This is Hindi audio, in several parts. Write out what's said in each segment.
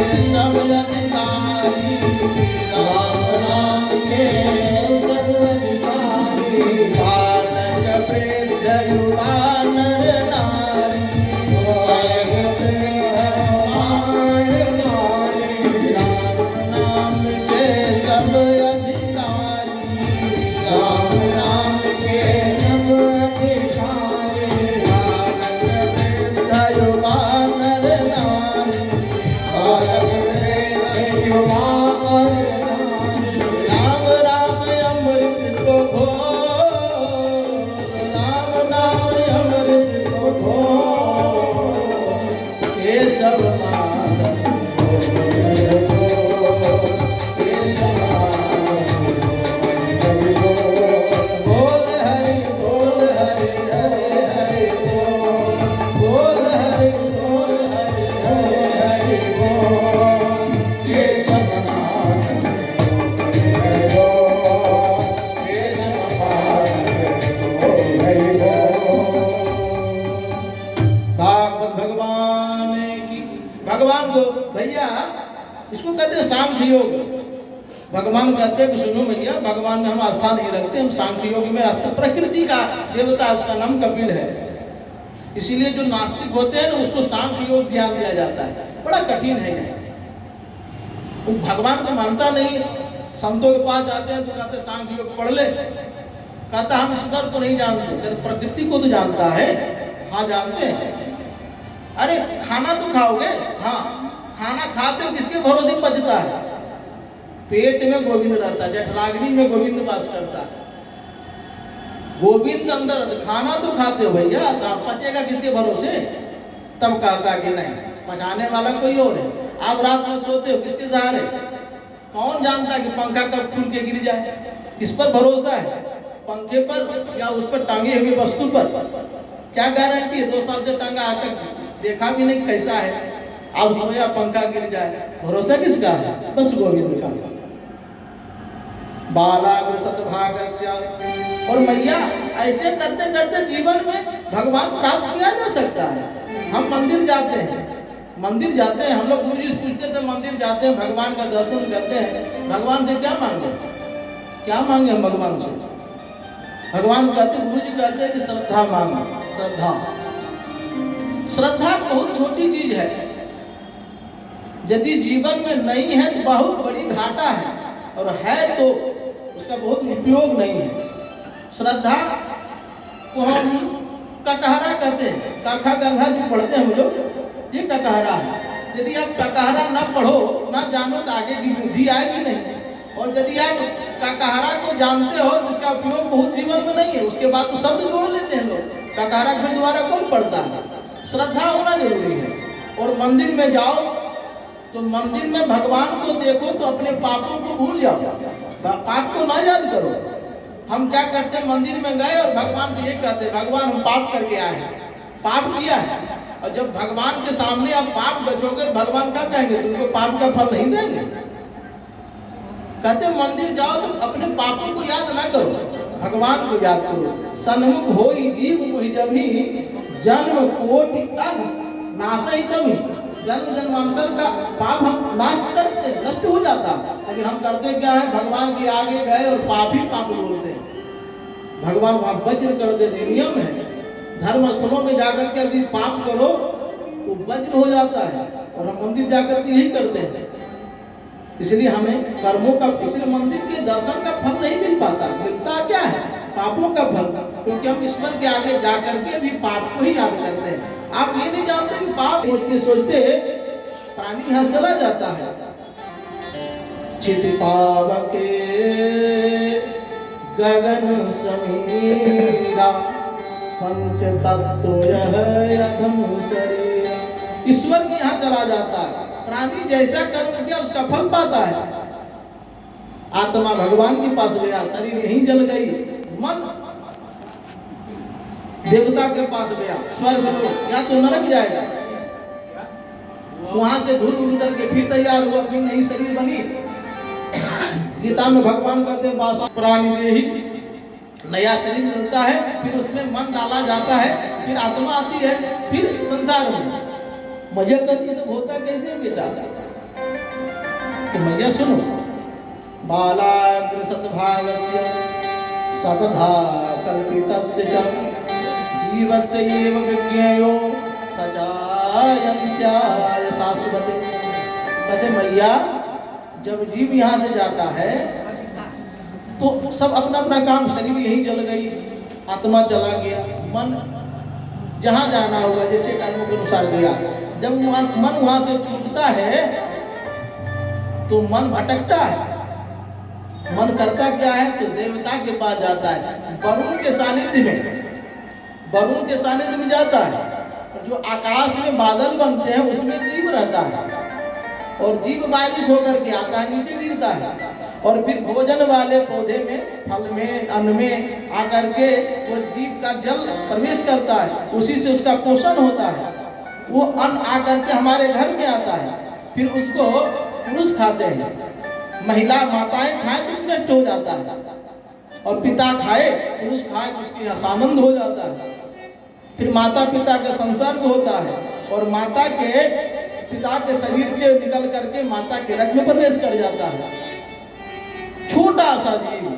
सब अधिकारी, राम नाम के सब अधिकारी, बालक वृद्ध युवा नर नारी, बालक वृद्ध नारी, राम नाम के सब अधिकारी, राम नाम के सब अधिकारी, बालक वृद्ध युवा नर नारी, बालक वृद्ध युवा नर नारी, राम राम अमृत को घोर, राम नाम अमृत को घोर, ये सब माधव बोल हरि बोल हरि हरे हरि बोल, बोल हरि बोल हरि हरे हरि बोल, ये सब नाम हरि बोल, ये सब नाम हरि बोल। भागवत भगवान की, भगवान को भैया इसको कहते हैं सांख्य योग। भगवान कहते हैं कि सुनो भैया, भगवान में हम आस्था नहीं रखते, हम सांख्य योग में आस्था, प्रकृति का देवता है, उसका नाम कपिल है। इसीलिए जो नास्तिक होते हैं ना उसको सांख्य योग ज्ञान दिया जाता है, बड़ा कठिन है ये। वो भगवान को मानता नहीं, संतों के पास जाते हैं तो कहते सांख्य योग पढ़ ले, कहता हम ईश्वर को नहीं जानते, कहते प्रकृति को तो जानता है। हाँ जानते हैं। अरे खाना तो खाओगे, हाँ खाना खाते हो किसके भरोसे पचता है? पेट में गोविंद रहता है, जठराग्नि में गोविंद वास करता है, गोविंद अंदर। खाना तो खाते हो भैया, तो आप पचेगा किसके भरोसे? तब कहता कि नहीं, पचाने वाला कोई और है। आप रात में सोते हो किसके सहारे? कौन जानता है कि पंखा कब खुल के गिर जाए? किस पर भरोसा है? पंखे पर या उस पर टांगे हुए वस्तु पर? क्या गारंटी है? 2 साल से टांगा, आज तक देखा भी नहीं कैसा है। अब सोया पंखा गिर जाए, भरोसा किसका है? बस गोविंद का। बालाग्र सद्भागस्य। और मैया ऐसे करते करते जीवन में भगवान प्राप्त किया जा सकता है। हम मंदिर जाते हैं, मंदिर जाते हैं, हम लोग गुरुजी से पूछते थे, मंदिर जाते हैं, भगवान का दर्शन करते हैं, भगवान से क्या मांगे? क्या मांगे हम भगवान से? भगवान कहते, गुरुजी कहते हैं कि श्रद्धा मांगो। श्रद्धा, श्रद्धा बहुत छोटी चीज है, यदि जीवन में नहीं है तो बहुत बड़ी घाटा है, और है तो उसका बहुत उपयोग नहीं है। श्रद्धा को हम ककहरा कहते हैं, काखा गंगा जो पढ़ते हैं हम लोग, ये ककहरा है। यदि आप ककहरा ना पढ़ो, ना जानो तो आगे की बुद्धि आएगी नहीं। और यदि आप ककहरा को जानते हो जिसका उपयोग बहुत जीवन में नहीं है, उसके बाद तो शब्द जोड़ लेते हैं लोग। ककहरा फिर दोबारा कौन पढ़ता है? श्रद्धा होना जरूरी है। और मंदिर में जाओ तो मंदिर में भगवान को देखो तो अपने पापों को भूल जाओ, पाप को ना याद करो। हम क्या करते हैं, मंदिर में गए और भगवान को ये कहते हैं, भगवान हम पाप करके आए हैं, पाप किया है। और जब भगवान के सामने आप पाप बचोगे, भगवान क्या कहेंगे? तुमको पाप का फल नहीं देंगे। कहते मंदिर जाओ तो अपने पापों को याद ना करो, भगवान को याद करो। सन्मुख होई जीव मोहि जभी, जन्म कोटि अग नासई तभी। जन्म जन्मांतर का पाप हम नाश करते, नष्ट हो जाता, लेकिन हम करते क्या है? भगवान के आगे गए और पाप ही पाप बोलते हैं। भगवान वहां वज्र कर देते, नियम है। धर्म स्थलों में जाकर के यदि पाप करो तो वज्र हो जाता है, और हम मंदिर जाकर के यही करते हैं। इसलिए हमें कर्मों का, इसलिए मंदिर के दर्शन का फल नहीं मिल पाता। मिलता क्या है? पापों का फल, क्योंकि हम ईश्वर के आगे जाकर के भी पाप को ही याद करते हैं। आप ये नहीं जानते कि पाप सोचते सोचते प्राणी यहाँ चला जाता है। चित पावके गगन समीरा, पंच तत्व यह अधम शरीर। ईश्वर के यहाँ चला जाता है। प्राणी जैसा कर्म किया उसका फल पाता है। आत्मा भगवान के पास गया, शरीर यहीं जल गई, मन देवता के पास गया, स्वर्ग लोक या तो नरक जाएगा, वहां से धूल उतर के फिर तैयार हुआ, फिर नई शरीर बनी। गीता में भगवान कहते हैं वासा प्राणी देहि, नया शरीर मिलता है, फिर उसमें मन डाला जाता है, फिर आत्मा आती है, फिर संसार में। मजे करके सब होता कैसे बेटा? तो मैया सुनो, बालाग्र सद्भागस्य सतधा कल्पितस्य च जीवस्य एव विज्ञेयो सजायन्त्याय शाश्वते। कहते मैया जब जीव यहाँ से जाता है तो सब अपना अपना काम, शरीर यहीं जल गई, आत्मा चला गया, मन जहाँ जाना होगा जैसे कर्मों के अनुसार गया। जब मन वहाँ से छूटता है तो मन भटकता है, मन करता क्या है तो देवता के पास जाता है, वरुण के सानिध्य में, वरुण के सानिध्य में जाता है। जो आकाश में बादल बनते हैं उसमें जीव रहता है और जीव बारिश होकर के आता है, नीचे गिरता है और फिर भोजन वाले पौधे में, फल में, अन्न में आकर के वो जीव का जल प्रवेश करता है, उसी से उसका पोषण होता है। वो अन्न आकर के हमारे घर में आता है, फिर उसको पुरुष खाते हैं, महिला माताएं खाएं तो नष्ट हो जाता है और पिता खाए, पुरुष खाए तो उसके यहाँ आनंद हो जाता है। फिर माता पिता का संसर्ग होता है और माता के पिता के शरीर से निकल करके माता के रग में प्रवेश कर जाता है। छोटा सा जीव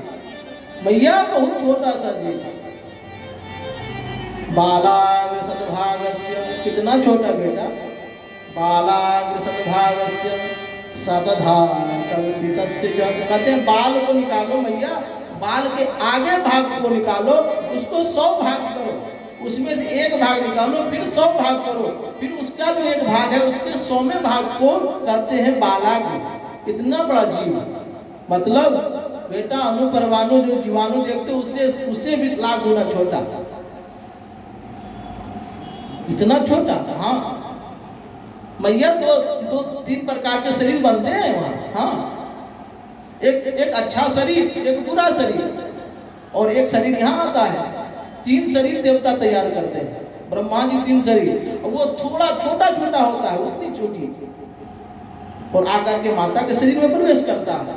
मैया, बहुत छोटा सा जीव। बालाग्र सद्भागस्य, कितना छोटा बेटा, बालाग्र सद्भागस्य सतधा कल्पितस्य च। कहते हैं बाल को निकालो मैया, बाल के आगे भाग को निकालो, उसको 100 भाग करो, उसमें से एक भाग निकालो, फिर 100 भाग करो, फिर उसका जो एक भाग है उसके 100वें भाग को कहते हैं बालाग्र। इतना बड़ा जीव, मतलब बेटा अणु परमाणु जो जीवाणु देखते उससे भी लाख गुना छोटा, इतना छोटा। हाँ मैया तो 3 प्रकार के शरीर बनते हैं वहाँ। हाँ, एक अच्छा शरीर, एक बुरा शरीर और एक शरीर यहाँ आता है। 3 शरीर देवता तैयार करते हैं, ब्रह्मा जी 3 शरीर, वो थोड़ा छोटा छोटा होता है, उतनी छोटी, और आकर के माता के शरीर में प्रवेश करता है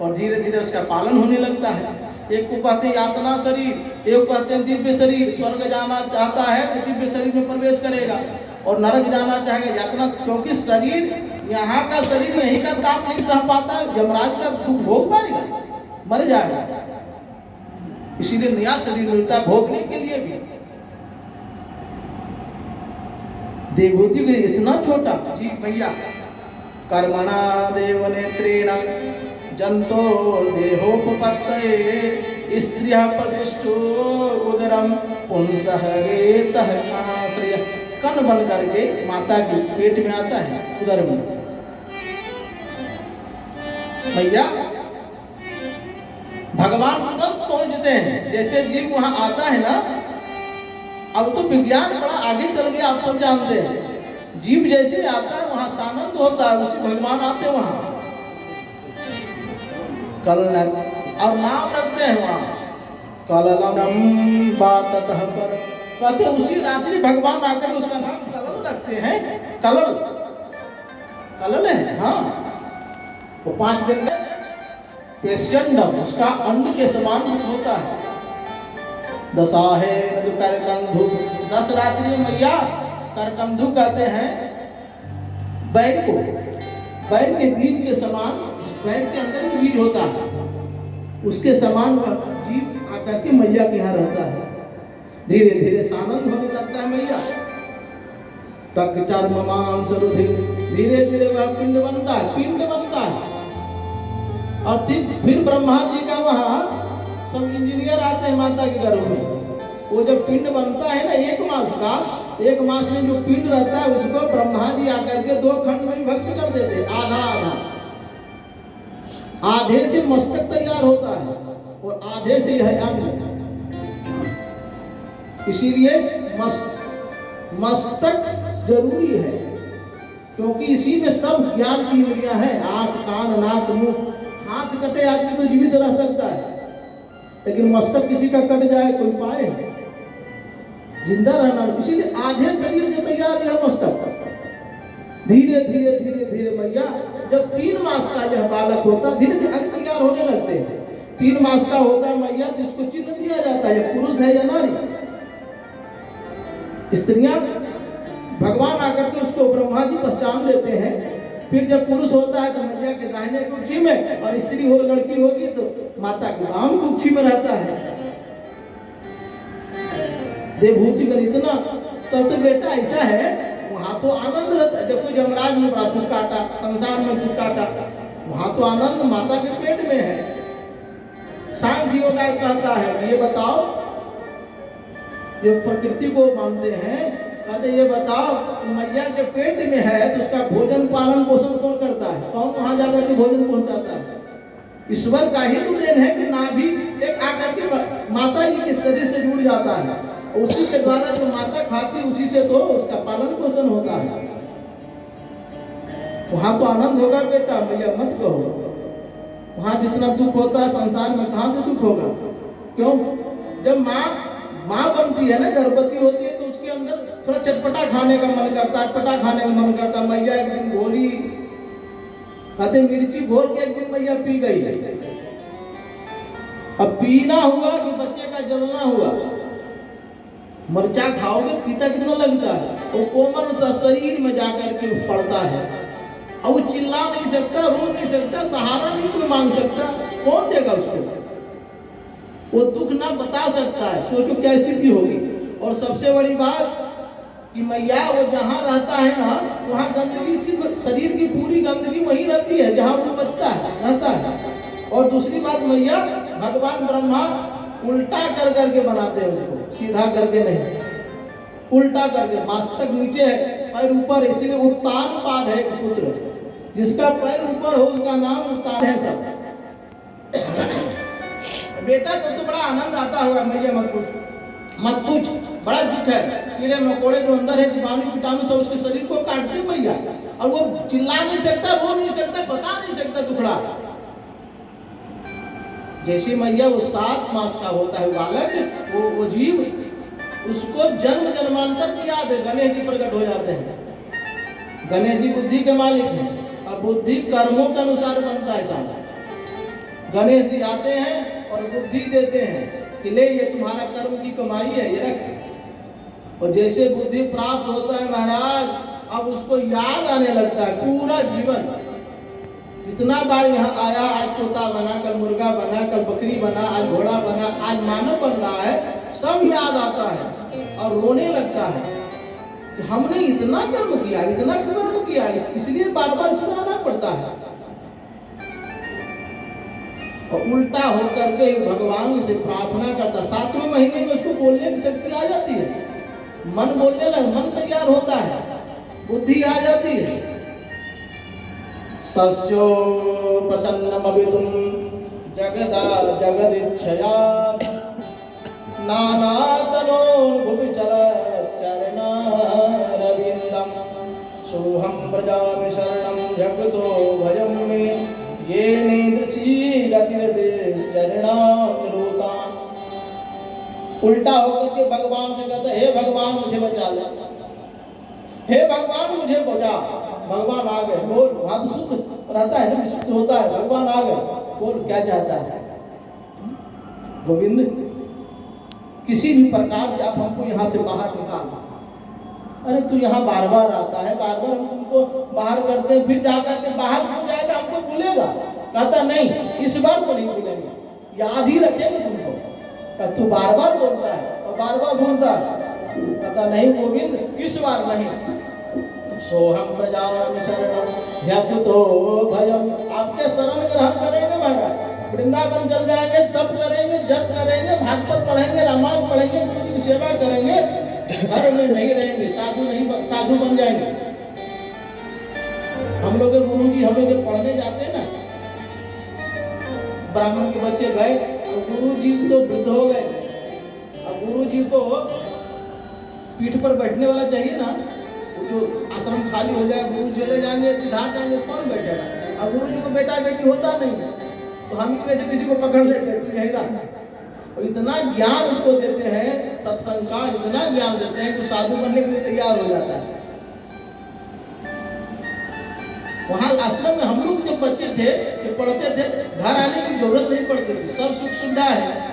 और धीरे धीरे उसका पालन होने लगता है। एक को कहते हैं यातना शरीर, एक को कहते हैं दिव्य शरीर। स्वर्ग जाना चाहता है तो दिव्य शरीर में प्रवेश करेगा और नरक जाना चाहेगा यातना, क्योंकि शरीर यहाँ का शरीर यहीं का ताप नहीं सह पाता, यमराज का दुख भोग पाएगा, मर जाएगा। इसीलिए नया शरीर मिलता है भोगने के लिए भी। देवभूति के लिए इतना छोटा जी मैया। कर्मणा देव नेत्रेण जंतो देहोपपत्तये स्त्रियः प्रविष्टो उदरम पुंसः रेतः काश्रय। कन बन करके माता के पेट में आता है, उदर में। भैया भगवान तुरंत पहुंचते हैं, जैसे जीव वहां आता है ना। अब तो विज्ञान बड़ा आगे चल गया, आप सब जानते हैं। जीव जैसे आता है वहां सानंद होता है, उसी भगवान आते हैं वहां। कलना और नाम रखते हैं वहां, कललम बाततः पर। कहते उसी रात्रि भगवान आकर उसका नाम कलल रखते हैं। कलल, कलल है। हाँ, वो 5 दिन में पेशंडम उसका अंड के समान होता है। दशाहे नदु करकंधु, 10 रात्रि में मैया करकंधु कहते हैं बैर को, बैर के बीज के समान, बैर के अंदर जो बीज होता है उसके समान जीव आकर के मैया के यहाँ रहता है। धीरे धीरे सानंद होने लगता है मैया। तक चर्म मांस रुधिर, धीरे धीरे वह पिंड बनता है, पिंड बनता है। और फिर ब्रह्मा जी का वहाँ सब इंजीनियर आते हैं माता के घरों में। वो जब पिंड बनता है ना 1 मास का, 1 मास में जो पिंड रहता है उसको ब्रह्मा जी आकर के 2 खंड में विभक्त कर देते, आधा आधा। आधे से मस्तक तैयार होता है और आधे से यह अंग। इसीलिए मस्तक जरूरी है, क्योंकि इसी में सब ज्ञान की इंद्रियां हैं। आंख, कान, नाक, मुंह। हाथ कटे आदमी तो जीवित रह सकता है, लेकिन मस्तक किसी का कट जाए कोई पाए जिंदा रहना। इसीलिए आधे शरीर से तैयार है मस्तक। धीरे धीरे धीरे धीरे मैया जब 3 मास का यह बालक होता, धीरे धीरे अंग तैयार होने लगते हैं। 3 मास का होता है मैया, जिसको चिन्ह दिया जाता है पुरुष है या नारी। स्त्रियां भगवान आकर के उसको ब्रह्मा जी पहचान लेते हैं फिर जब पुरुष होता है तो मैया के दाहिने कुक्षी में, और स्त्री हो लड़की होगी तो माता के वाम कुक्षी में रहता है। देवभूति का इतना, तब तो बेटा ऐसा है, वहां तो आनंद रहता है। जब कोई यमराज में बड़ा दुख काटा, संसार में दुख काटा, वहां तो आनंद माता के पेट में है। सांख्य योग कहता है कि ये बताओ, जो प्रकृति को मानते हैं, कहते ये बताओ मैया के पेट में है तो उसका भोजन पालन पोषण कौन करता है? कौन वहां जाकर के भोजन पहुंचाता है? ईश्वर का ही तो देन है कि नाभि एक आकर के माता जी के शरीर से जुड़ जाता है, उसी के द्वारा जो माता खाती उसी से तो उसका पालन पोषण होता है। वहां तो आनंद होगा बेटा, भैया मत कहो। वहां जितना दुख होता है संसार में कहां से दुख होगा? क्यों? जब माँ बनती है ना, गर्भवती होती है, तो उसके अंदर थोड़ा चटपटा खाने का मन करता है, अटपटा खाने का मन करता है। मैया एक दिन घोली, कहते मिर्ची घोल के एक दिन मैया पी गई। अब पीना हुआ कि बच्चे का जलना हुआ। मिर्चा खाओगे तीता कितना लगता है, वो कोमल सा शरीर में जाकर के पड़ता है, और वो चिल्ला नहीं सकता, रो नहीं सकता, सहारा नहीं कोई मांग सकता, कौन देगा उसको? वो दुख ना बता सकता है। सोचो क्या स्थिति होगी। और सबसे बड़ी बात कि मैया वो जहाँ रहता है ना, वहाँ गंदगी सिर्फ शरीर की पूरी गंदगी वहीं रहती है जहाँ वो बचता है, रहता है। और दूसरी बात, मैया भगवान ब्रह्मा उल्टा कर करके बनाते हैं उसको, सीधा करके नहीं, उल्टा करके। मस्तक नीचे है, पैर ऊपर, इसलिए उत्तान पाद है पुत्र, जिसका पैर ऊपर हो उसका नाम उत्तान है। सब बेटा तो बड़ा आनंद आता होगा, मैया मत पूछ, बड़ा दुख है। कीड़े मकोड़े जो अंदर है, जीवाणु कीटाणु सब उसके शरीर को काटते मैया, और वो चिल्ला नहीं सकता, रो नहीं सकता, बता नहीं सकता दुखड़ा। जैसे मैया वो 7 मास का होता है बालक, वो जीव, उसको जन्म जन्मांतर की याद है। गणेश जी प्रकट हो जाते हैं। गणेश जी बुद्धि के मालिक हैं, अब बुद्धि कर्मों के अनुसार बनता है सारा। गणेश जी आते हैं और बुद्धि देते हैं कि ले ये तुम्हारा कर्म की कमाई है, ये रख। और जैसे बुद्धि प्राप्त होता है महाराज, अब उसको याद आने लगता है पूरा जीवन। जितना बार यहाँ आया, आज तोता बना, कल मुर्गा बना, कल बकरी बना, आज घोड़ा बना, आज मानव बन रहा है, सब याद आता है और रोने लगता है कि हमने इतना कर्म किया, इतना कर्म किया, इसलिए बार बार इसको आना पड़ता है। और उल्टा होकर के भगवान से प्रार्थना करता। 7वें महीने में उसको बोलने की शक्ति आ जाती है, मन बोलने लग, मन तैयार होता है, बुद्धि आ जाती है। तस्योपसन्नमवितुं जगदा जगदिच्छया नानातनोर्भुविचरच्चरणारविन्दं सोऽहं व्रजामि शरणं जगतो भयं मे ये निदृशीगतिर्दृश्यरणामृता। उल्टा होकर के भगवान से कहता है, हे भगवान मुझे बचा ले, हे भगवान मुझे बचा। भगवान आ गए, बोल। वहां शुद्ध रहता है ना, विशुद्ध होता है। भगवान आ गए, बोल क्या चाहता है? गोविंद, किसी भी प्रकार से आप हमको यहाँ से बाहर निकाल। अरे तू यहाँ बार बार आता है, बार बार हम तुमको बाहर करते हैं, फिर जाकर के बाहर क्यों जाएगा? हमको भूलेगा? कहता नहीं, इस बार तो नहीं भूलेंगे, याद ही रखेंगे तुमको। तू बार बार बोलता है और बार बार भूलता है। कहता नहीं गोविंद, इस बार नहीं। सोहम प्रजाम शरणम ह्यकुतो भयम। आपके शरण ग्रहण करेंगे महाराज, वृंदावन चल जाएंगे, तप करेंगे, जप करेंगे, भागवत पढ़ेंगे, रामायण पढ़ेंगे, गुरु की सेवा करेंगे, घर में नहीं रहेंगे, साधु बन जाएंगे। हम लोग के गुरु जी, हम लोग पढ़ने जाते हैं ना, ब्राह्मण के बच्चे गए, गुरु जी तो वृद्ध हो गए। अब गुरु जी को पीठ पर बैठने वाला चाहिए ना, जो आश्रम खाली हो जाए, गुरु चले जाएंगे, सिद्धार्थ जाएंगे, कौन बैठेगा? अब गुरु जी को बेटा बेटी होता नहीं, तो हम ही में से किसी को पकड़ लेते हैं, तू यही रहा। और इतना ज्ञान उसको देते हैं, सत्संग का इतना ज्ञान देते हैं कि साधु बनने के लिए तैयार हो जाता है। वहां आश्रम में हम लोग जब बच्चे थे, जो पढ़ते थे, घर आने की जरूरत नहीं पड़ती थी, सब सुख सुविधा है।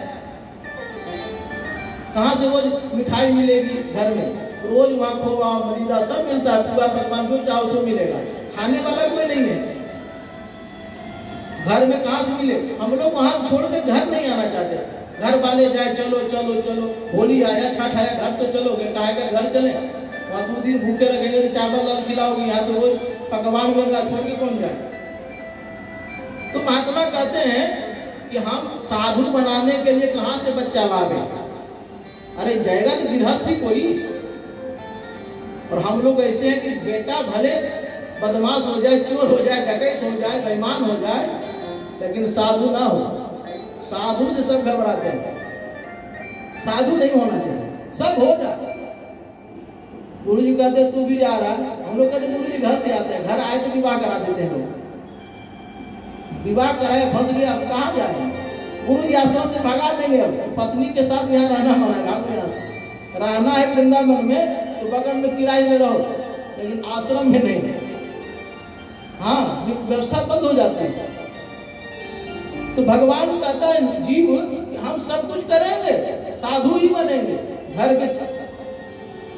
कहाँ से रोज मिठाई मिलेगी घर में, रोज वहाँ खोवा मरीदा सब मिलता है, पूरा पकवान जो चाहो सो मिलेगा, खाने वाला कोई नहीं है। घर में कहाँ से मिले? हम लोग वहाँ से छोड़ के घर नहीं आना चाहते थे। घर वाले जाए चलो चलो चलो, होली आया छठ आया घर तो चलोगे, काहे का घर चले? वहाँ 2 दिन भूखे रखेंगे तो चावल दाल खिलाओगे, यहाँ तो रोज पकवान मिल रहा, छोड़ के कौन जाए? तो महात्मा कहते हैं कि हम साधु बनाने के लिए कहाँ से बच्चा लावे? अरे जाएगा तो गृहस्थी कोई। और हम लोग ऐसे हैं कि बेटा भले बदमाश हो जाए, चोर हो जाए, डकैत हो जाए, बेईमान हो जाए, लेकिन साधु ना हो। साधु से सब घबराते हैं, साधु नहीं होना चाहिए, सब हो जाए। गुरु जी कहते तू भी जा रहा है, हम लोग कहते गुरु जी घर से आते हैं, घर आए तो विवाह करा देते हैं लोग, विवाह कराए फंस गया, अब कहाँ जाए? गुरु जी आश्रम से भगा देंगे, अब पत्नी के साथ यहाँ रहना मना है। आपको यहाँ से रहना है वृंदावन में तो बगल में किराए में रहो, लेकिन आश्रम में नहीं। हाँ, व्यवस्था बंद हो जाती है। तो भगवान कहता है जीव हम सब कुछ करेंगे, साधु ही बनेंगे, घर के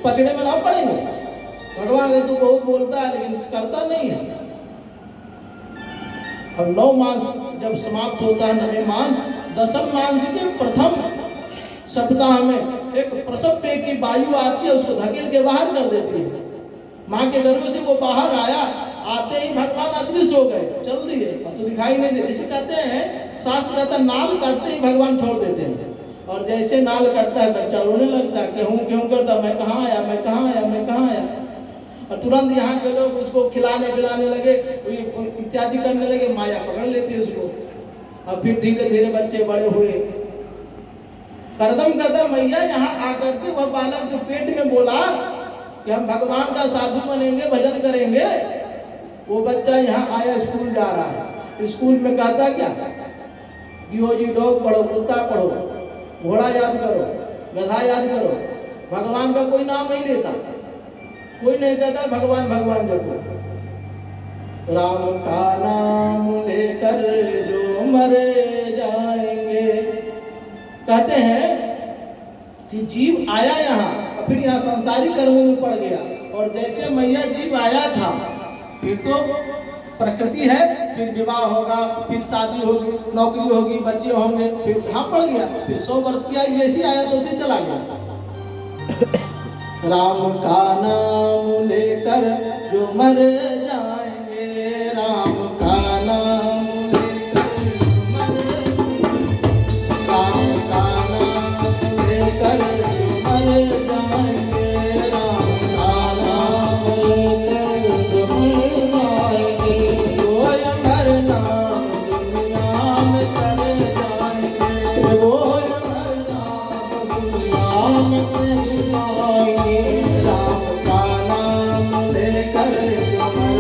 पचड़े में ना पड़ेंगे। भगवान का तू बहुत बोलता है लेकिन करता नहीं है। अब 9 मास जब समाप्त होता है, 9वें मास, 10वें मास के प्रथम सप्ताह में एक प्रसव पेय की वायु आती है, उसको धकेल के बाहर कर देती है। माँ के गर्भ से वो बाहर आया, आते ही भगवान अदृश्य हो गए, चल दिए, अब तो दिखाई नहीं दे। इसे कहते हैं शास्त्र कहता है नाल काटते ही भगवान छोड़ देते हैं। और जैसे नाल कटता है बच्चा रोने लगता है, गेहूं गेहूं करता, मैं कहाँ आया, मैं कहाँ आया, मैं कहाँ आया। और तुरंत यहाँ के लोग उसको खिलाने पिलाने लगे, इत्यादि करने लगे, माया पकड़ लेती है उसको। और फिर धीरे धीरे बच्चे बड़े हुए। करदम कदम मैया यहाँ आकर के वह बालक के पेट में बोला कि हम भगवान का साधु बनेंगे, भजन करेंगे। वो बच्चा यहाँ आया, स्कूल जा रहा है, स्कूल में कहता क्या, डीओजी डॉग पढ़ो, कुत्ता पढ़ो, घोड़ा याद करो, गधा याद करो, भगवान का कोई नाम नहीं लेता, कोई नहीं कहता भगवान भगवान जपो। राम का नाम लेकर जो मरे जाएंगे। कहते हैं कि जीव आया यहाँ और फिर यहाँ संसारिक कर्मों में पड़ गया, और जैसे मैया जीव आया था, फिर तो प्रकृति है, फिर विवाह होगा, फिर शादी होगी, नौकरी होगी, बच्चे होंगे, फिर कहाँ पड़ गया, फिर 100 वर्ष की आयु जैसे आया तो उसे चला गया। राम का नाम लेकर जो मर जाएंगे, राम का नाम लेकर जो मर जाएंगे, राम का नाम लेकर जो मर जाएंगे, राम का नाम लेकर जो मर जाएंगे, वो अमर नाम दुनिया में कर जाएंगे, वो अमर नाम दुनिया में कर जाएंगे, राम का नाम लेकर जो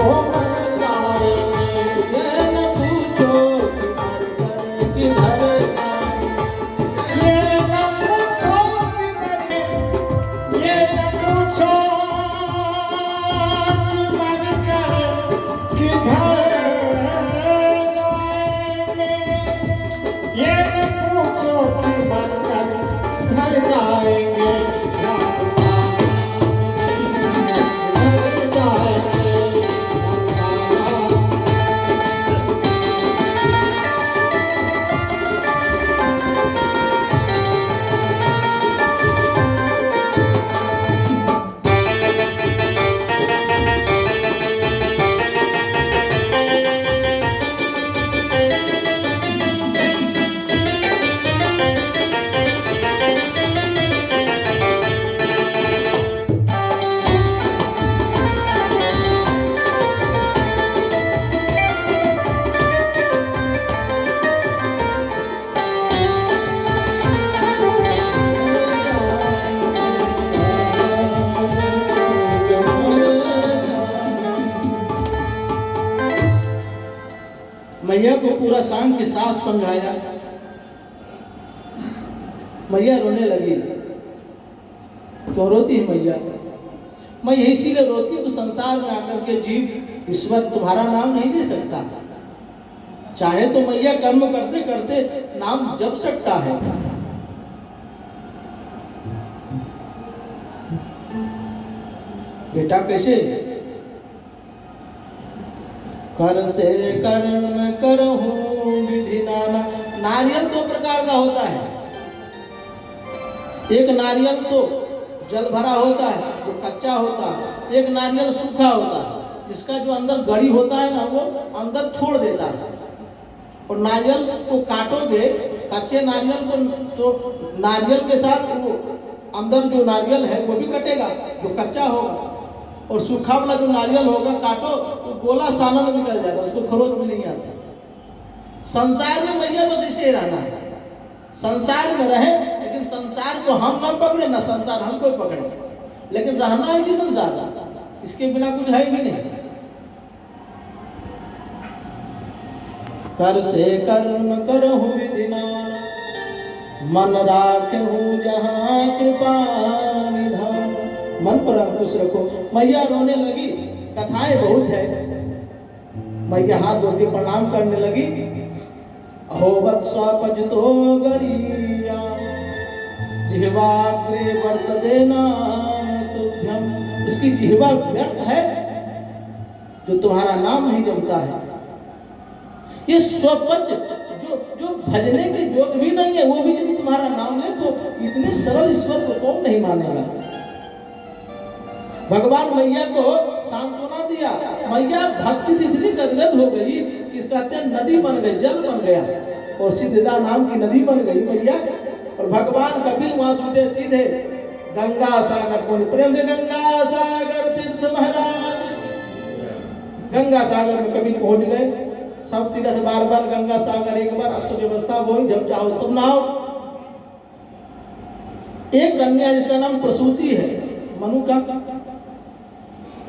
मर जाएंगे। ये न पूछो कि मर कर किधर जाएंगे। ये न पूछो कि मर, ये न पूछो कि मर कर किधर जाएंगे। ये न पूछो कि मर कर किधर जाएंगे। मैया को पूरा शान के साथ समझाया। मैया रोने लगी। क्यों रोती है मैया? मैं यही इसीलिए रोती हूँ, संसार में आकर के जीव ईश्वर तुम्हारा नाम नहीं ले सकता। चाहे तो मैया कर्म करते करते नाम जप सकता है। बेटा कैसे? कर से कर्म करहूं विधि नाना। नारियल दो प्रकार का होता है। एक नारियल तो जल भरा होता है, जो कच्चा होता है। एक नारियल सूखा होता है, जिसका जो अंदर गड़ी होता है ना, वो अंदर छोड़ देता है। और नारियल को काटोगे, कच्चे नारियल को, तो नारियल के साथ वो अंदर जो नारियल है वो भी कटेगा, जो कच्चा होगा। और सूखा वाला जो नारियल होगा, काटो तो गोला सानन निकल जाएगा, उसको खरोच भी नहीं आता। संसार में मैया बस इसे रहना है। संसार में रहे, लेकिन संसार को हम न पकड़े, ना संसार हमको पकड़े, लेकिन रहना है जी संसार, इसके बिना कुछ है भी नहीं। कर से कर्म करहूं विधि नाना, मन राखहूं जहां कृपा निधान। मन पर अंकुश रखो। मैया रोने लगी। कथाएं बहुत है। मैया हाथ जोड़ के प्रणाम करने लगी। अहोवत स्वपजतो गरिया, जिह्वाग्रे वर्तते नाम तुभ्यम। उसकी जिह्वा व्यर्थ है जो तुम्हारा नाम नहीं जपता है। ये स्वपच जो भजने के योग भी नहीं है, वो भी यदि तुम्हारा नाम ले, तो इतने सरल ईश्वर को कौन नहीं मानेगा। भगवान मैया को सांत्वना दिया। मैया भक्ति से इतनी गदगद हो गई कि कहते हैं नदी बन गई, जल बन गया, और सिद्धदा नाम की नदी बन गई मैया। और भगवान कपिल वहां से सीधे गंगा सागर पहुंचे। प्रेम से गंगा सागर तीर्थ महाराज। गंगा सागर में कपिल पहुंच गए। सब तीर्थ बार बार गंगा सागर, एक बार। अब तो व्यवस्था वो ही, जब चाहो तब नहाओ। एक कन्या जिसका नाम प्रसूति है, मनु का,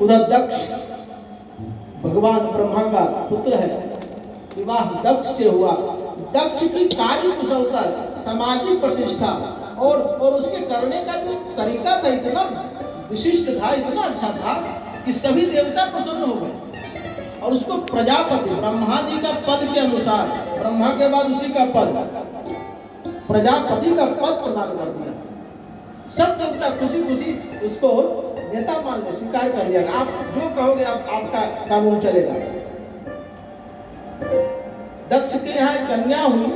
उधर दक्ष भगवान ब्रह्मा का पुत्र है, विवाह दक्ष से हुआ। दक्ष की कार्य कुशलता, सामाजिक प्रतिष्ठा और उसके करने का जो तरीका था, इतना विशिष्ट था, इतना अच्छा था कि सभी देवता प्रसन्न हो गए। और उसको प्रजापति, ब्रह्मा जी का पद के अनुसार, ब्रह्मा के बाद उसी का पद, प्रजापति का पद प्रदान कर दिया। सब देवता खुशी खुशी उसको नेता मान ले, स्वीकार कर लिया। आप जो कहोगे आपका कानून चलेगा। दक्ष के यहाँ कन्या हुई।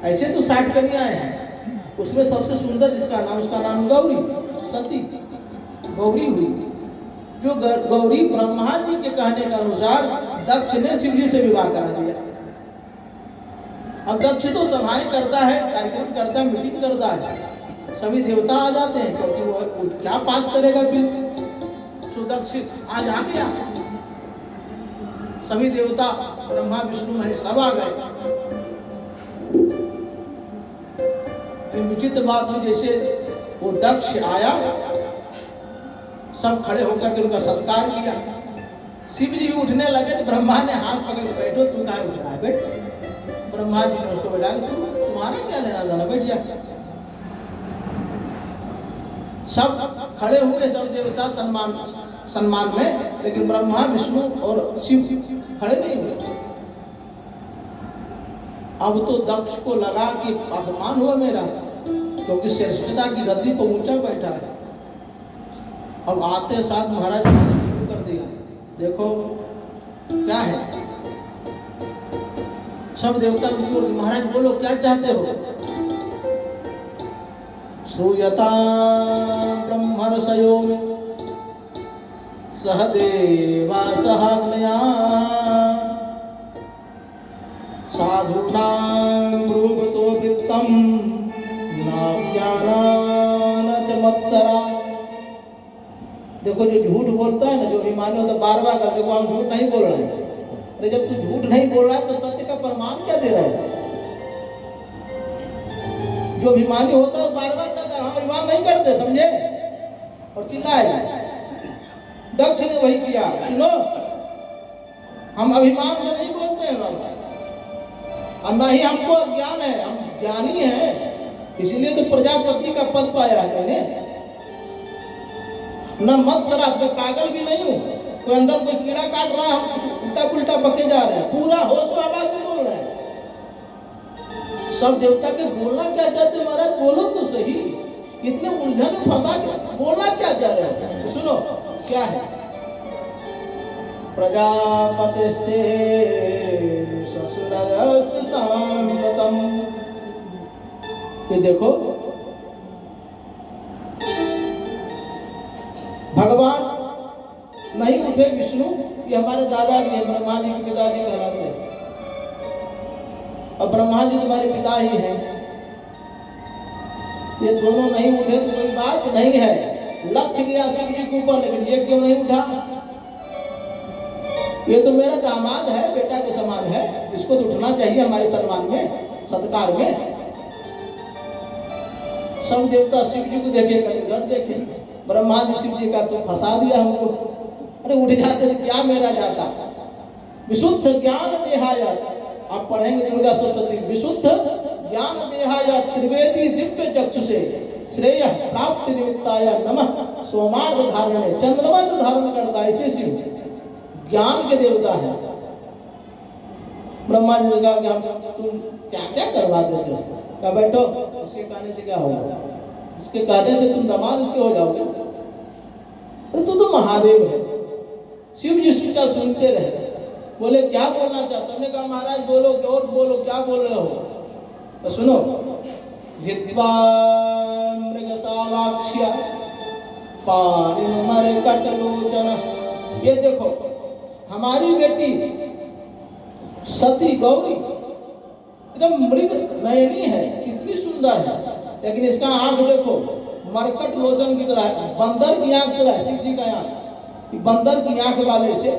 ऐसे तो 60 कन्याएं हैं, उसमें सबसे सुंदर जिसका नाम, उसका नाम गौरी, सती गौरी हुई। जो गौरी ब्रह्मा जी के कहने के अनुसार दक्ष ने शिव जी से विवाह करा दिया। अब दक्ष तो सभाएं करता है, कार्यक्रम करता है, मीटिंग करता है, सभी देवता आ जाते हैं, क्योंकि वो क्या पास करेगा बिल। सो दक्ष आज आ गया, सभी देवता ब्रह्मा विष्णु महेश सब आ गए। विचित्र बात हुई, जैसे वो दक्ष आया, सब खड़े होकर के उनका सत्कार किया। शिव जी भी उठने लगे तो ब्रह्मा ने हाथ पकड़ के, बैठो, तू कहाँ उठ रहा है, बैठ। ब्रह्मा जी ने उसको बैठा, तुम्हारा क्या लेना देना, बैठ जा। सब खड़े हुए, सब देवता सम्मान में, लेकिन ब्रह्मा विष्णु और शिव खड़े नहीं हुए। अब तो दक्ष को लगा कि अपमान हुआ मेरा, क्योंकि श्रेष्ठता की गद्दी पर ऊंचा बैठा है। अब आते साथ महाराज ने शुरू कर दिया, देखो क्या है। सब देवता महाराज बोलो क्या चाहते हो। श्रूयता ब्रह्मर्षयो सहदेवा सहाग्नया साधूनां ब्रूवतो वित्तं नाज्ञानात् मत्सरा। देखो जो झूठ बोलता है ना, जो अभिमानी होता है, बार बार कर, देखो हम झूठ नहीं बोल रहे हैं। अरे जब तू झूठ नहीं बोल रहा है तो सत्य का प्रमाण क्या दे रहा है। जो अभिमानी होता है बार बार कहता है हम अभिमान नहीं करते, समझे, और चिल्लाए। दक्ष ने वही किया, सुनो हम अभिमान से नहीं बोलते हैं बाबा, और ना ही हमको अज्ञान है, हम ज्ञानी हैं, इसीलिए तो प्रजापति का पद पाया है मैंने। न मत्सरा, मैं पागल भी नहीं हूँ, कोई अंदर कोई कीड़ा काट रहा है, हम कुछ उल्टा पुल्टा बके जा रहे हैं, पूरा होश आवाज में बोल रहे हैं। सब देवता के बोलना क्या चाहते महाराज, बोलो तो सही, इतने उलझन में फंसा के बोलना क्या चाह रहे हैं, तो सुनो क्या है। प्रजापतिस्ते ससुरस्य साम्प्रतम्, ये देखो भगवान नहीं उठे विष्णु, ये हमारे दादाजी हैं, ब्रह्मा जी के पिताजी कहलाते हैं, और ब्रह्मा जी तुम्हारे पिता ही हैं। ये दोनों नहीं उठे तो कोई बात नहीं है, लक्ष्य गया शिव जी के ऊपर, लेकिन ये क्यों नहीं उठा। ये तो मेरा दामाद है, बेटा के समान है, इसको तो उठना चाहिए हमारे सम्मान में, सत्कार में। सब देवता शिव जी को देखे, कलिंगर देखे, ब्रह्मा जी शिव जी का तो फंसा दिया हमको। अरे उठ जाते तो क्या मेरा जाता। विशुद्ध ज्ञान देहाया, आप पढ़ेंगे दुर्गा सप्तशती, विशुद्ध ज्ञान देहाया त्रिवेदी दिव्य चक्षु से श्रेय प्राप्ति निमित्ताय नमः सोमार्थ धारणे, चंद्रमा जो धारण करता है ऐसे शिव ज्ञान के देवता है। ब्रह्मा जी ने कहा कि हम तुम क्या क्या करवा देते हो, क्या बैठो, उसके कहने से क्या होगा, इसके कहने से तुम दामाद इसके हो जाओगे। अरे तू तो महादेव है। शिव जी चुपचाप सुनते रहे, बोले क्या बोलना चाह, सबने कहा महाराज बोलो, और बोलो क्या बोल रहे हो। तो सुनो, हित्वा मृगसावाक्ष्या पाणिमरकटलोचन, ये देखो हमारी बेटी सती गौरी एकदम मृग नयनी है, इतनी सुंदर है, लेकिन इसका आंख देखो मरकट लोचन की तरह है, बंदर की आंख तरह है। शिव जी का आंख बंदर की आंख वाले से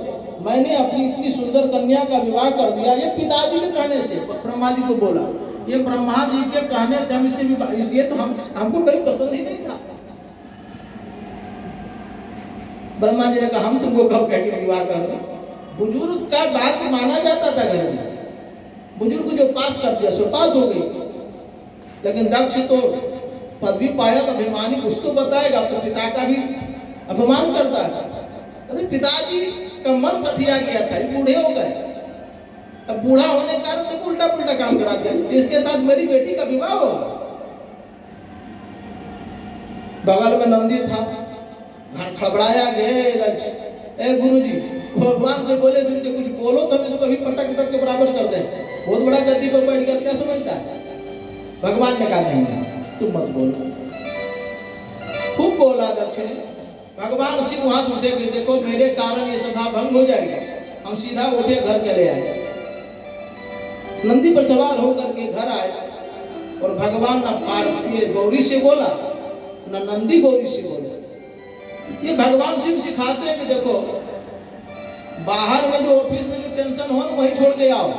मैंने अपनी इतनी सुंदर कन्या का विवाह कर दिया। ये पिताजी के कहने से ब्रह्मा जी को बोला, ये ब्रह्मा जी के कहने से हम इससे विवाह, ये तो हमको कहीं पसंद ही नहीं था। ब्रह्मा जी ने कहा हम तुमको कब कह के विवाह कर दो। बुजुर्ग का बात माना जाता था घर में, बुजुर्ग जो पास कर दिया सो पास हो गई। लेकिन दक्ष तो पदवी पाया तो अभिमानी, कुछ तो बताएगा, तो पिता का भी अपमान करता है। अरे पिताजी का मन सठिया गया था, बूढ़े हो गए, अब बूढ़ा होने के कारण देखो उल्टा पुल्टा काम करा दिया, इसके साथ मेरी बेटी का विवाह होगा। बगल में नंदी था, खबड़ाया गया दक्ष, ए गुरुजी भगवान से बोले से कुछ बोलो तो हम इसको अभी पटक पटक के बराबर कर दें, बहुत बड़ा गद्दी पर बैठ गया, क्या समझता है। भगवान ने कहा नहीं तुम मत बोलो, खूब बोला दक्ष ने। भगवान शिव वहां से उठे, देखो मेरे कारण ये सभा भंग हो जाएगी, हम सीधा उठे घर चले आए। नंदी पर सवार होकर के घर आए, और भगवान न पार्वती गौरी से बोला न नंदी गौरी से बोला। ये भगवान शिव सिखाते हैं कि देखो बाहर में जो ऑफिस में जो टेंशन हो वहीं छोड़ के आओ,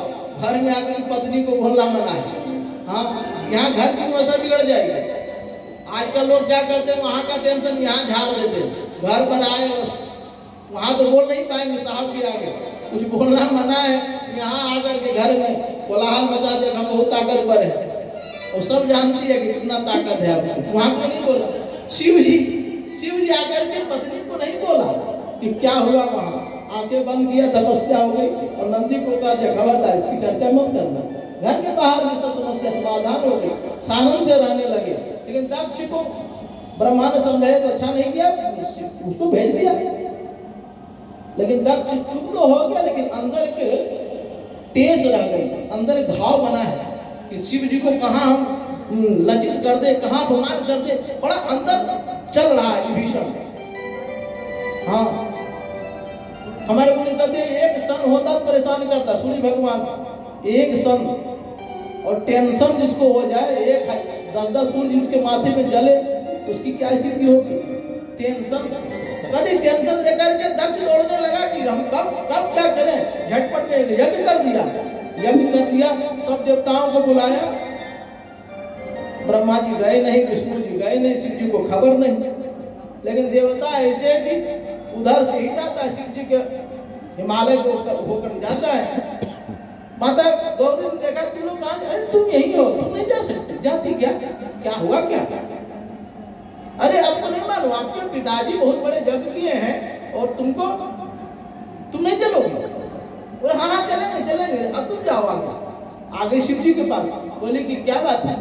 घर में आकर पत्नी को बोलना मना है। हाँ, यहाँ घर की व्यवस्था बिगड़ जाएगी। आजकल लोग क्या करते हैं, वहां का टेंशन यहाँ झाड़ देते हैं, घर पर आए बस वहां तो बोल नहीं पाएंगे साहब के आगे, कुछ बोलना मना है। यहाँ आकर के घर में कोलाहल मचा दे, हम बहुत ताकतवर है और सब जानती है कि कितना ताकत है आपको। वहां को नहीं बोला। शिव जी आकर के पत्नी को नहीं बोला कि क्या हुआ वहां, आंखें बंद किया, तपस्या हो गई और नंदी को कहा खबरदार इसकी चर्चा मत करना। घर के बाहर ये सब समस्या समाधान हो गई, सानंद से रहने लगे। लेकिन दक्ष को ब्रह्मा ने समझाया तो अच्छा नहीं किया, उसको भेज दिया। लेकिन दक्ष चुप तो हो गया, लेकिन अंदर एक टेस रह गई, अंदर एक घाव बना है कि शिव जी को कहाँ हम लज्जित कर दे, कहाँ अपमान कर दे, बड़ा अंदर चल रहा है विभीषण। हाँ, हमारे गुरु कहते एक सन होता तो परेशान करता, सूर्य भगवान एक सन और टेंशन जिसको हो जाए, एक 10-10 सूर्य जिसके माथे में जले, उसकी क्या स्थिति होगी? टेंशन, कभी टेंशन लेकर के दक्ष दौड़ने लगा कि हम कब क्या करें, झटपट में यज्ञ कर दिया, सब देवताओं को बुलाया। ब्रह्मा जी गए नहीं, विष्णु जी गए नहीं, शिव जी को खबर नहीं। लेकिन देवता ऐसे कि उधर से ही जाता है, शिव जी के हिमालय को होकर जाता है। माता गौरी ने देखा, तुम लोग कहाँ, अरे तुम यही हो, तुम नहीं जा सकते, जाती क्या हुआ क्या? अरे आपको नहीं मालूम, आपके पिताजी बहुत बड़े यज्ञ किए हैं और तुम नहीं चलोगे? और हाँ चलेंगे, अब तुम जाओ आगे शिव जी के पास। बोले कि क्या बात है,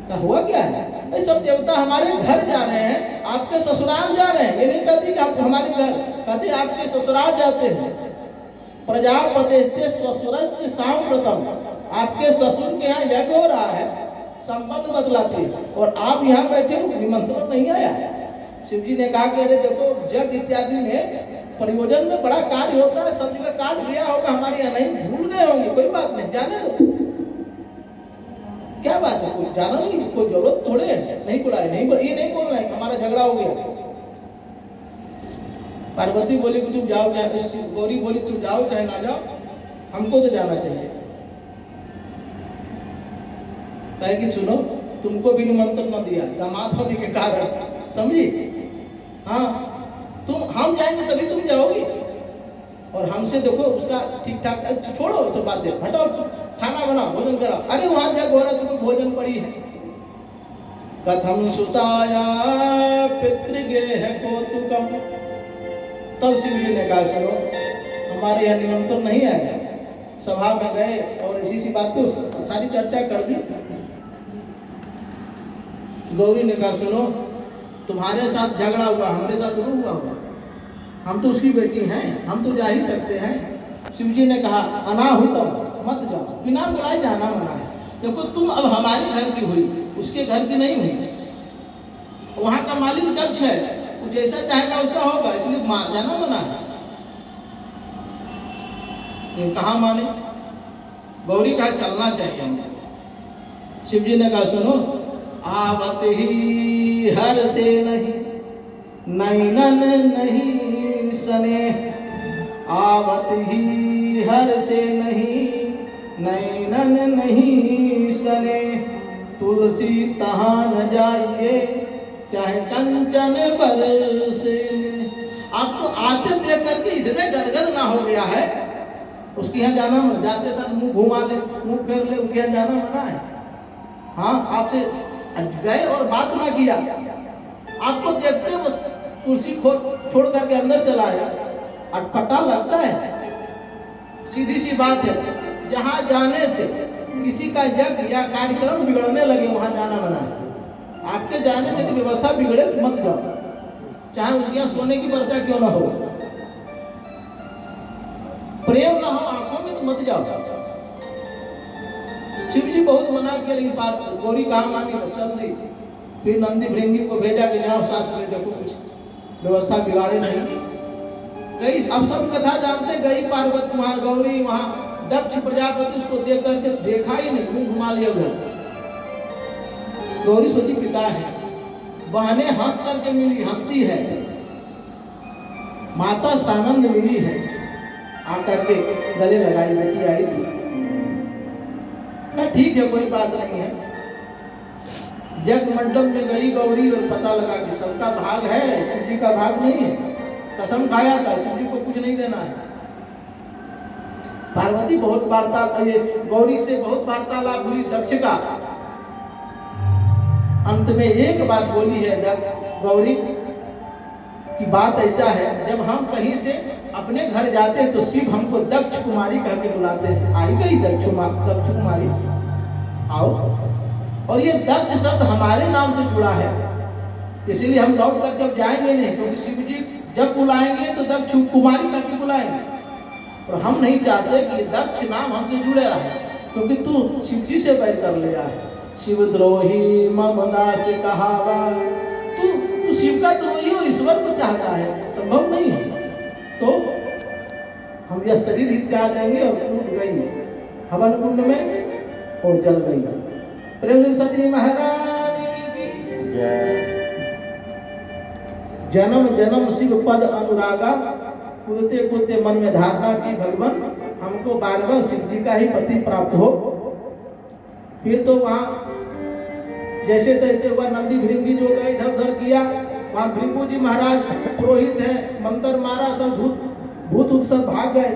क्या हुआ क्या है? सब देवता हमारे घर जा रहे हैं, आपके ससुराल जा रहे हैं। ये नहीं कहती कि आप हमारे घर, कहते आपके ससुराल जाते हैं। प्रजापते ससुरस्य सांप्रतम, आपके ससुर के यहाँ यज्ञ हो रहा है, संबंध बदलाते और आप यहाँ बैठे हो, निमंत्रण नहीं आया। शिव जी ने कहा कि अरे देखो, यज्ञ इत्यादि में प्रयोजन में बड़ा कार्य होता है, सब जगह काट गया होगा, हमारे यहाँ नहीं, भूल गए होंगे, कोई बात नहीं, जाने दो। क्या बात है, कोई जाना नहीं, कोई जरूरत थोड़े है, नहीं बुलाए, ये नहीं बोलना है हमारा झगड़ा हो गया। पार्वती बोली कि तुम जाओ, गौरी बोली तुम जाओ चाहे ना जाओ, हमको तो जाना चाहिए। कहे कि सुनो, तुमको भी निमंत्रण न दिया, दामाद होने के कारण, समझी? हाँ, हम जाएंगे तभी तुम जाओगी, और हमसे देखो उसका ठीक ठाक, छोड़ो सब बातें, हटाओ, खाना बनाओ, भोजन कराओ। अरे वहां जग हो रहा, तुम्हें भोजन पड़ी है। कथम सुताया पितृगेह कौतुकम, तब शिव जी ने कहा सुनो, हमारे यहाँ निमंत्रण नहीं आया, सभा में गए और ऐसी सी बातें सारी चर्चा कर दी। गौरी ने कहा सुनो, तुम्हारे साथ झगड़ा हुआ, हमारे साथ नहीं हुआ, हम तो उसकी बेटी हैं, हम तो जा ही सकते हैं। शिव जी ने कहा अनाहुतम, मत जाओ, बिना बुलाए जाना मना है। देखो तुम अब हमारे घर की हुई, उसके घर की नहीं हुई। वहां का मालिक दक्ष है, वो जैसा चाहेगा वैसा होगा, इसलिए जाना मना है। ये कहाँ माने? गौरी कहा चलना चाहिए हमको। शिव जी ने कहा सुनो, आवत ही हर से नहीं, नैनन नहीं सने, आवत ही हर से नहीं, नैनन नहीं सने, तुलसी तहाँ न जाइए, चाहे कंचन बरसे। आपको आते देख करके इतने गदगद ना हो गया है, उसके यहाँ जाना, जाते साथ मुंह घुमा ले, मुंह फेर ले, उनके यहाँ जाना मना है। हाँ, आपसे गए और बात ना किया, आपको देखते बस कुर्सी छोड़ करके अंदर चला आया, अटपटा लगता है। सीधी सी बात है, जहाँ जाने से किसी का यज्ञ या कार्यक्रम बिगड़ने लगे वहां जाना मना है। आपके जाने से यदि व्यवस्था बिगड़े तो मत जाओ, चाहे उसके यहाँ सोने की वर्षा क्यों ना हो, प्रेम ना हो आंखों में तो मत जाओ। शिव जी बहुत मना किया, लेकिन गौरी कहाँ मानी, बस चल दी। फिर नंदी भृंगी को भेजा कि जाओ साथ में देखो कुछ व्यवस्था बिगाड़े नहीं। कई अब सब कथा जानते, गई पार्वती वहां, गौरी वहां, दक्ष प्रजापति उसको देख करके देखा ही नहीं, मुंह घुमा लिया उधर। गौरी सोची पिता है, बहने हंस करके मिली, हंसती है, माता सानंद मिली है, आकर के गले लगाई, बेटी आई थी। ठीक है कोई बात नहीं है। जग मंडप में गई गौरी और पता लगा कि सबका भाग है, शिव जी का भाग नहीं है। कसम खाया था शिव जी को कुछ नहीं देना है। पार्वती बहुत वार्तालाप, ये गौरी से बहुत वार्तालाप हुई दक्ष का। अंत में एक बात बोली है गौरी की बात ऐसा है, जब हम कहीं से अपने घर जाते हैं तो शिव हमको दक्ष कुमारी कह के बुलाते हैं। आई गई दक्ष कुमारी, आओ। और ये दक्ष शब्द हमारे नाम से जुड़ा है, इसीलिए हम लौट कर जब जाएंगे नहीं, क्योंकि शिव जी जब बुलाएंगे तो दक्ष कुमारी कह के बुलाएंगे, और हम नहीं चाहते कि दक्ष नाम हमसे जुड़े रहे, क्योंकि तू शिव जी से बैर कर लिया है। शिवद्रोही मम दास कहावा, तू शिव का द्रोही और ईश्वर को चाहता है, संभव नहीं है। तो हम यह शरीर ही त्याग देंगे। और टूट गई हवन कुंड में और जल गई। प्रेम सती महारानी की जय। जन्म जन्म शिव पद अनुरागा, कूदते कूदते मन में धारणा की भगवान हमको बार बार शिव जी का ही पति प्राप्त हो। फिर तो वहाँ जैसे तैसे हुआ, नंदी भृंगी जो गए इधर उधर किया, वहाँ भृंगू जी महाराज पुरोहित है, मंत्र मारा, सब भूत सब भाग गए।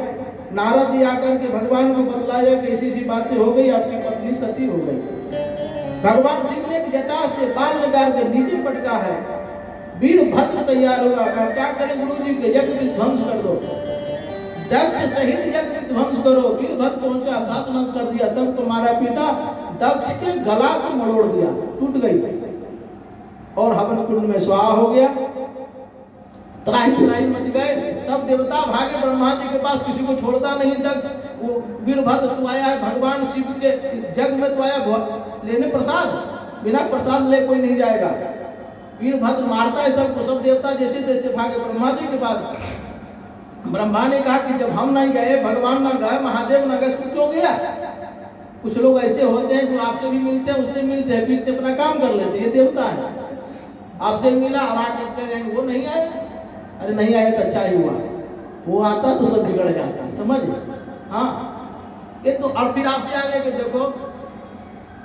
नारद जी आकर के भगवान को बतलाया कि ऐसी बातें हो गई, आपकी पत्नी सती हो गई। भगवान शिव ने एक जटा से बाल निकाल के नीचे पटका है। वीरभद्र तैयार होगा, क्या करें गुरु जी के यज्ञ विध्वंस कर दो, दक्ष सहित यज्ञ विध्वंस करो। वीरभद्र पहुंचा, अर्थात नष्ट कर दिया, सबको मारा पीटा, दक्ष के गला को मरोड़ दिया, टूट गई और हवन कुंड में स्वाहा हो गया। त्राही मच गए, सब देवता भागे ब्रह्मा जी के पास, किसी को छोड़ता नहीं। तक वो वीरभद्र तू आया है भगवान शिव के जग में, तो आया लेने प्रसाद, बिना प्रसाद ले कोई नहीं जाएगा। वीरभद्र मारता है सबको, सब देवता जैसे तैसे भागे ब्रह्मा जी के पास। ब्रह्मा ने कहा कि जब हम नहीं गए, भगवान ना गए, महादेव ना गए, तू क्यों गया? कुछ लोग ऐसे होते हैं जो आपसे भी मिलते हैं, उससे मिलते हैं, बीच से अपना काम कर लेते हैं, ये देवता है। आपसे मिला और आकर के गए, वो नहीं आए, अरे नहीं आए तो अच्छा ही हुआ, वो आता तो सब बिगड़ जाता, समझ। हाँ, ये तो और फिर आपसे आगे के देखो,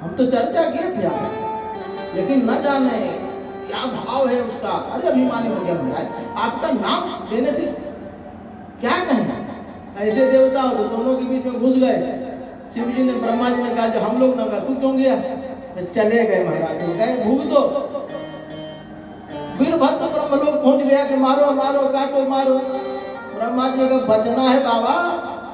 हम तो चर्चा किए थे आप, लेकिन न जाने क्या भाव है उसका। अरे अभिमानी हो गया महाराज, आपका नाम लेने से क्या कहें। ऐसे देवता हो तो दोनों के बीच में घुस गए। शिव जी ने, ब्रह्मा जी ने कहा जो हम लोग ना गए, तू क्यों गया? चले गए महाराज, गए भूख दो। वीरभद्र ब्रह्मलोक पहुंच गया कि मारो मारो काटो मारो। ब्रह्मा जी का बचना है बाबा,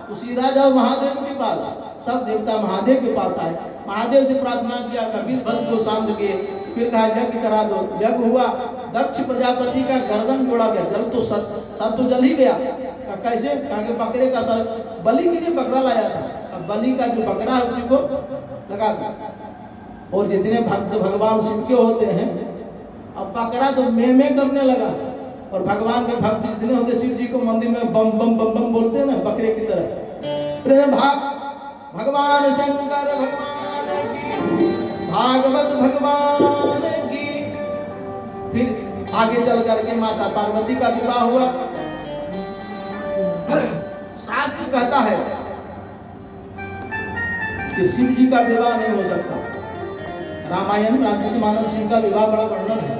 तो सीधा जाओ महादेव के पास। सब देवता महादेव के पास आए, महादेव से प्रार्थना किया, वीरभद्र को शांत किए, फिर कहा यज्ञ करा दो। यज्ञ हुआ, दक्ष प्रजापति का गर्दन जोड़ा गया, जल तो सर तो जल ही गया। कैसे? कहा कि बकरे का सर बलि के लिए बकरा लाया था, अब बलि का जो बकरा है उसी को लगा था। और जितने भक्त भगवान शिव के होते हैं, अब बकरा तो में करने लगा, और भगवान के भक्त जितने होते शिव जी को मंदिर में बम बम बम बम बोलते हैं ना, बकरे की तरह। प्रेम भगवान शंकर भगवान की, भागवत भगवान की। फिर आगे चल करके माता पार्वती का विवाह हुआ। शास्त्र कहता है कि शिव जी का विवाह नहीं हो सकता। रामायण रामचरितमानस शिव का विवाह बड़ा वर्णन है।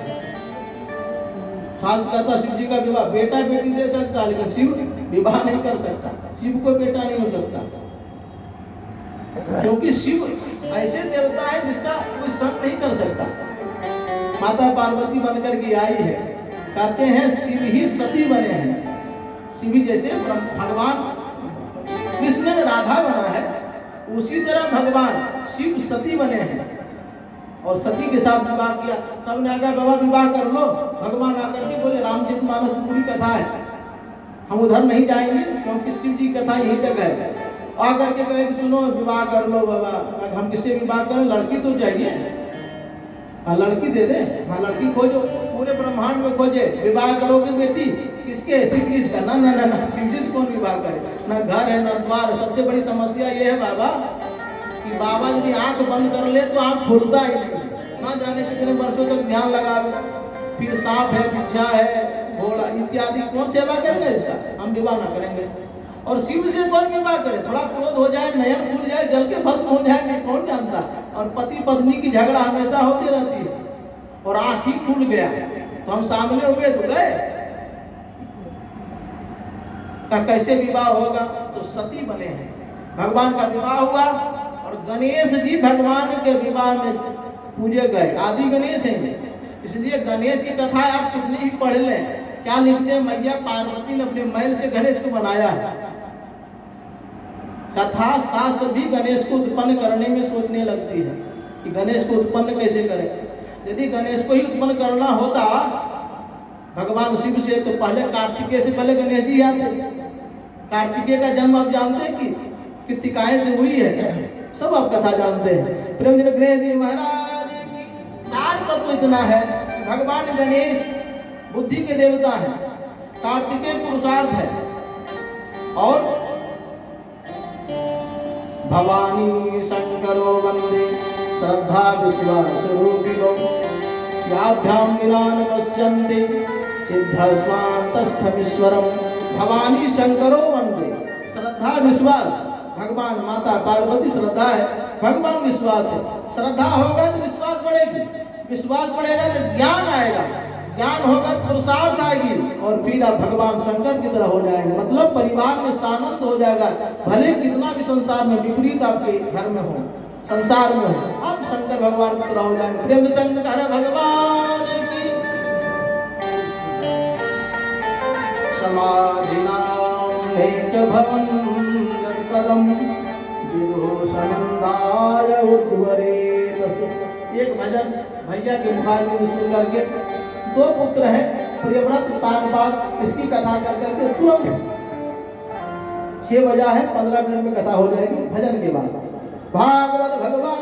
शास्त्र कहता शिव जी का विवाह बेटा बेटी दे सकता, लेकिन शिव विवाह नहीं कर सकता, शिव को बेटा नहीं हो सकता, क्योंकि शिव ऐसे देवता है जिसका कोई संग नहीं कर सकता। माता पार्वती बनकर के आई है, कहते हैं शिव ही सती बने हैं। शिव जैसे भगवान कृष्ण ने राधा बना है, उसी तरह भगवान शिव सती बने हैं और सती के साथ विवाह किया। सबने आकर बाबा विवाह कर लो। भगवान आकर के बोले रामचरितमानस पूरी कथा है, हम उधर नहीं जाएंगे क्योंकि शिव जी कथा यही तक है। आकर के कहे कि सुनो विवाह कर लो बाबा। हम किससे विवाह करें? लड़की तो चाहिए। हाँ लड़की दे दे, हाँ लड़की खोजो, पूरे ब्रह्मांड में खोजे। विवाह करोगे बेटी किसके? शिव जी का। ना ना ना ना, शिव जी से कौन विवाह करे? ना घर है ना द्वार। सबसे बड़ी समस्या ये है बाबा कि बाबा यदि आंख बंद कर ले तो आंख खुलता ही नहीं, ना जाने कितने वर्षों तक ध्यान लगावे। फिर सांप है, बिच्छा है, घोड़ा इत्यादि, कौन सेवा करेगा इसका? हम विवाह ना करेंगे। और शिव से कौन विवाह करे? थोड़ा क्रोध हो जाए, नयन खुल जाए, जल के भस्म हो जाए, कौन जानता। और पति पत्नी की झगड़ा हमेशा होती रहती है, और आंख ही खुल गया तो हम सामने हुए तो गए। का कैसे विवाह होगा, तो सती बने हैं, भगवान का विवाह हुआ और गणेश जी भगवान के विवाह में पूजे गए, आदि गणेश हैं। इसलिए गणेश की कथा आप कितनी ही पढ़ लें, क्या लिखते हैं, मैया पार्वती ने अपने मैल से गणेश को बनाया है। कथा शास्त्र भी गणेश को उत्पन्न करने में सोचने लगती है कि गणेश को उत्पन्न कैसे करें। यदि गणेश को ही उत्पन्न करना होता भगवान शिव से, तो पहले कार्तिकेय से पहले गणेश जी आते। कार्तिकेय का जन्म आप जानते हैं कि कृतिकाएं से हुई है, सब आप कथा जानते हैं। प्रेम गणेश जी महाराज की सार तत्व इतना है कि भगवान गणेश बुद्धि के देवता हैं, कार्तिकेय पुरुषार्थ है, और भवानी शंकरो वंदे श्रद्धा विश्वास रूपिणो याभ्याम विना नमस्यन्ते सिद्धस्वान्तस्थमीश्वरम। भवानी शंकरो वंदे, श्रद्धा विश्वास, भगवान माता पार्वती श्रद्धा है, भगवान विश्वास है। श्रद्धा होगा तो विश्वास बढ़ेगी, विश्वास बढ़ेगा तो ज्ञान आएगा, ज्ञान होगा तो पुरुषार्थ आएगी, और फिर आप भगवान शंकर की तरह हो जाएंगे। मतलब परिवार में सानंद हो जाएगा, भले कितना भी संसार में विपरीत आपके घर में हो, संसार में हो, आप शंकर भगवान की तरह हो जाएंगे। प्रेम शंकर भगवान की। समाधिनाम एक भवन कदम विदुषनंदाय उद्वरे। एक भजन भैया के मुखार में सुन करके, दो पुत्र हैं प्रियव्रत तानपाद, इसकी कथा कर करके तुरंत 6 बजा है, 15 मिनट में कथा हो जाएगी भजन के बाद। भागवत भगवान